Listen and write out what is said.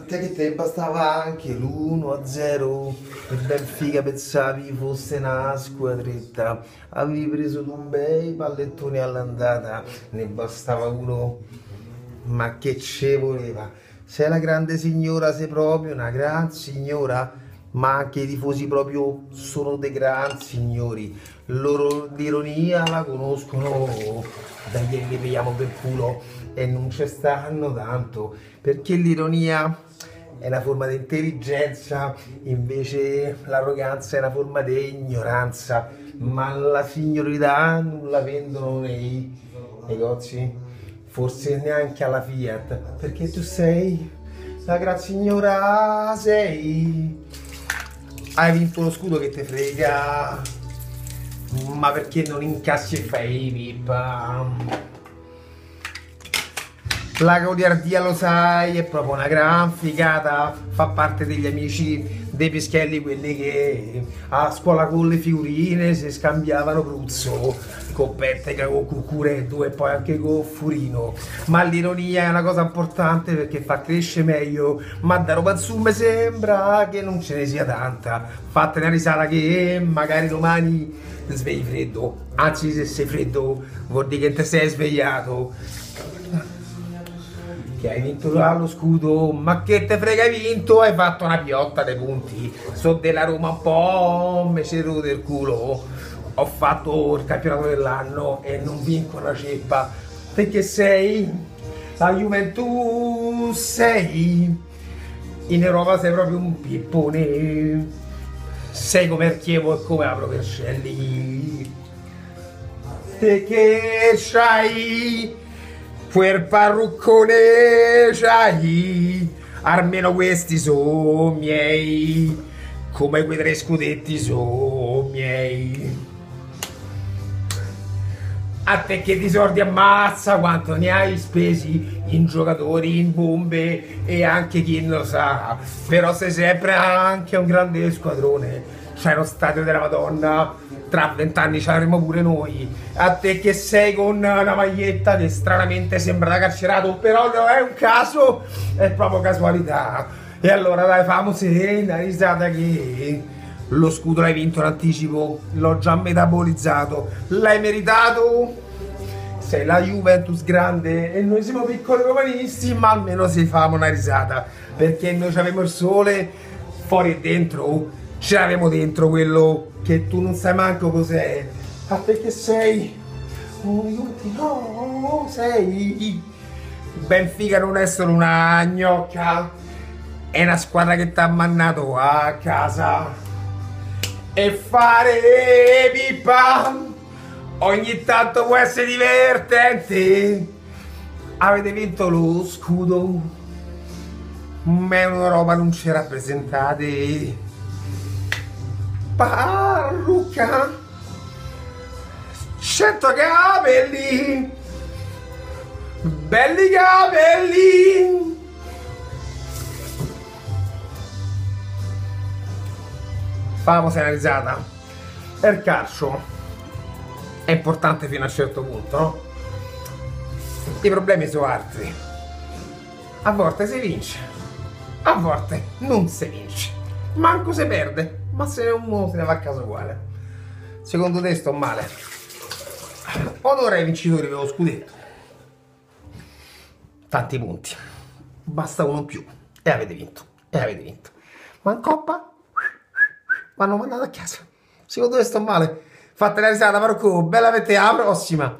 te che te bastava anche l'1-0, il Benfica pensavi fosse una squadretta, avevi preso due bei pallettoni all'andata, ne bastava uno, ma che ce voleva? Sei la grande signora, sei proprio una gran signora, ma anche i tifosi proprio sono dei gran signori, loro l'ironia la conoscono, da ieri li vediamo per culo e non ci stanno tanto, perché l'ironia è una forma di intelligenza, invece l'arroganza è una forma di ignoranza, ma la signorità non la vendono nei negozi, forse neanche alla Fiat, perché tu sei la gran signora, sei, hai vinto lo scudo che te frega, ma perché non incassi e fai i VIP? La goliardia lo sai, è proprio una gran figata, fa parte degli amici dei Pischelli, quelli che a scuola con le figurine si scambiavano Pruzzo, con Petteca, con Cuccureddu e poi anche con Furino. Ma l'ironia è una cosa importante perché fa crescere meglio, ma da Romanzù mi sembra che non ce ne sia tanta. Fate una risata che magari domani ti svegli freddo, anzi se sei freddo vuol dire che ti sei svegliato. Che hai vinto lo scudo, ma che te frega hai vinto, hai fatto una piotta dei punti, so della Roma un po' mi si rode il culo, ho fatto il campionato dell'anno e non vinco una ceppa, perché sei la Juventus, sei in Europa, sei proprio un pippone, sei come il Chievo e come la Provercelli, te che c'hai quel parruccone c'hai, almeno questi sono miei, come quei 3 scudetti sono miei. A te che di soldi ammazza, quanto ne hai spesi in giocatori, in bombe e anche chi lo sa, però sei sempre anche un grande squadrone. C'è lo stadio della Madonna, tra 20 anni ce l'avremo pure noi. A te che sei con una maglietta che stranamente sembra da carcerato, però non è un caso, è proprio casualità. E allora dai, famose una risata che lo scudo l'hai vinto in anticipo, l'ho già metabolizzato, l'hai meritato. Sei la Juventus grande e noi siamo piccoli romanisti, ma almeno si fa una risata, perché noi avevamo il sole fuori e dentro, ce l'avevamo dentro quello che tu non sai manco cos'è. A te che sei? No, sei. Benfica non è solo una gnocca, è una squadra che ti ha mandato a casa. E fare pipa ogni tanto può essere divertente. Avete vinto lo scudo, ma in Europa non ci rappresentate. Parrucca, 100 capelli, belli capelli. Famosa una risata. Il calcio è importante fino a un certo punto, no? I problemi sono altri. A volte si vince, a volte non si vince, manco si perde, ma se uno se ne va a casa uguale. Secondo te sto male? Onore ai vincitori dello scudetto, tanti punti, basta uno in più e avete vinto, ma in coppa vanno mandati a casa. Secondo te sto male? Fate la risata, Marco, bella per te, alla prossima.